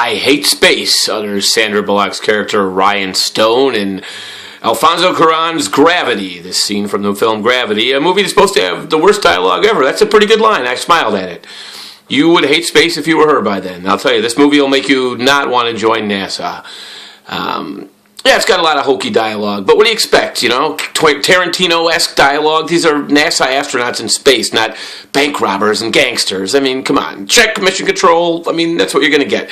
I Hate Space under Sandra Bullock's character Ryan Stone, and Alfonso Cuarón's Gravity, this scene from the film Gravity, a movie that's supposed to have the worst dialogue ever. That's a pretty good line. I smiled at it. You would hate space if you were her by then. I'll tell you, this movie will make you not want to join NASA. Yeah, it's got a lot of hokey dialogue, but what do you expect, you know? Tarantino-esque dialogue. These are NASA astronauts in space, not bank robbers and gangsters. I mean, come on. Check Mission Control. I mean, that's what you're going to get.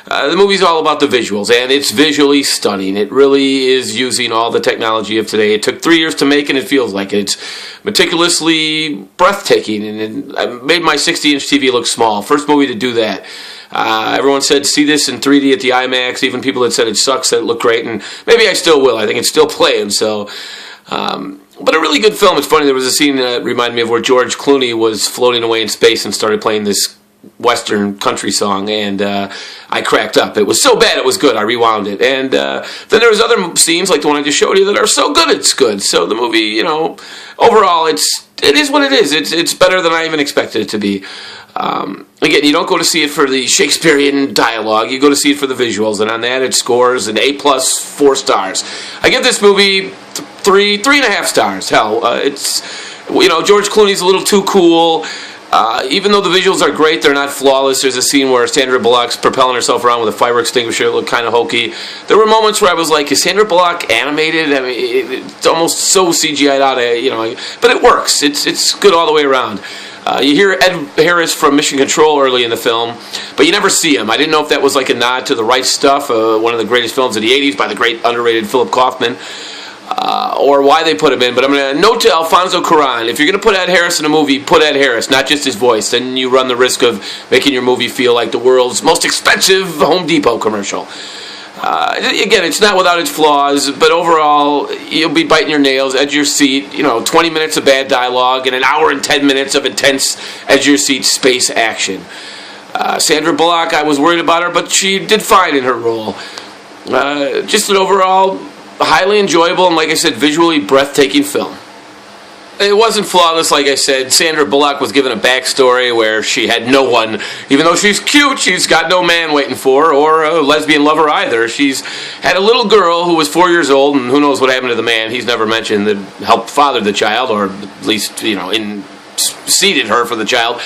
The movie's all about the visuals, and it's visually stunning. It really is using all the technology of today. It took 3 years to make, and it feels like it. It's meticulously breathtaking, and I made my 60-inch TV look small. First movie to do that. Everyone said, see this in 3D at the IMAX. Even people that said it sucks, said it looked great, and maybe I still will. I think it's still playing, so... but a really good film. It's funny, there was a scene that reminded me of where George Clooney was floating away in space and started playing this Western country song, and I cracked up. It was so bad it was good. I rewound it. And then there was other scenes, like the one I just showed you, that are so good it's good. So the movie, you know, overall, it is what it is. It's better than I even expected it to be. Again, you don't go to see it for the Shakespearean dialogue. You go to see it for the visuals, and on that it scores an A+, 4 stars. I give this movie 3.5 stars. Hell, it's, you know, George Clooney's a little too cool. Even though the visuals are great, they're not flawless. There's a scene where Sandra Bullock's propelling herself around with a fire extinguisher. It looked kind of hokey. There were moments where I was like, is Sandra Bullock animated? I mean, it's almost so CGI'd out, you know. But it works. It's good all the way around. You hear Ed Harris from Mission Control early in the film, but you never see him. I didn't know if that was like a nod to The Right Stuff, one of the greatest films of the 80s by the great underrated Philip Kaufman. Or why they put him in, but I'm going to note to Alfonso Cuarón, if you're going to put Ed Harris in a movie, put Ed Harris, not just his voice. Then you run the risk of making your movie feel like the world's most expensive Home Depot commercial. Again, it's not without its flaws, but overall, you'll be biting your nails, edge of your seat, you know, 20 minutes of bad dialogue and an hour and 10 minutes of intense edge of your seat space action. Sandra Bullock, I was worried about her, but she did fine in her role. Just an overall highly enjoyable and, like I said, visually breathtaking film. It wasn't flawless, like I said. Sandra Bullock was given a backstory where she had no one. Even though she's cute, she's got no man waiting for her, or a lesbian lover either. She's had a little girl who was 4 years old, and who knows what happened to the man. He's never mentioned that helped father the child, or at least, you know, seeded her for the child.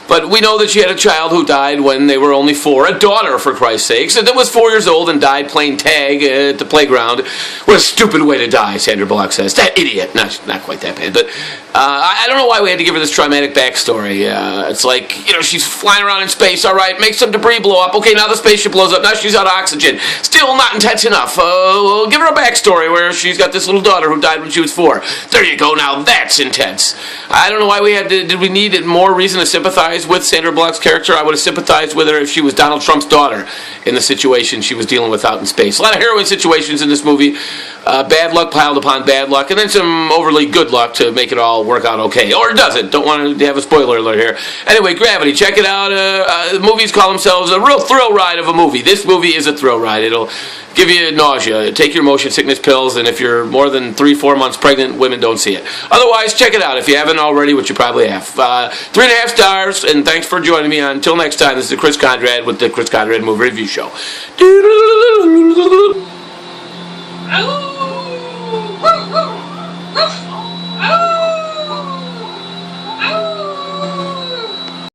But we know that she had a child who died when they were only 4. A daughter, for Christ's sakes, that was 4 years old and died playing tag at the playground. What a stupid way to die, Sandra Bullock says. That idiot. Not quite that bad, but I don't know why we had to give her this traumatic backstory. It's like, you know, she's flying around in space, all right, make some debris blow up. Okay, now the spaceship blows up. Now she's out of oxygen. Still not intense enough. We'll give her a backstory where she's got this little daughter who died when she was 4. There you go. Now that's intense. I don't know why we had to. Did we need more reason to sympathize with Sandra Bullock's character? I would have sympathized with her if she was Donald Trump's daughter in the situation she was dealing with out in space. A lot of heroin situations in this movie. Bad luck piled upon bad luck, and then some overly good luck to make it all work out okay. Or does it? Don't want to have a spoiler alert here. Anyway, Gravity, check it out. The movies call themselves a real thrill ride of a movie. This movie is a thrill ride. It'll give you nausea. Take your motion sickness pills, and if you're more than 3-4 months pregnant, women don't see it. Otherwise, check it out if you haven't already, which you probably have. 3.5 stars, and thanks for joining me. Until next time, this is Kris Kondrad with the Kris Kondrad Movie Review Show. Oh!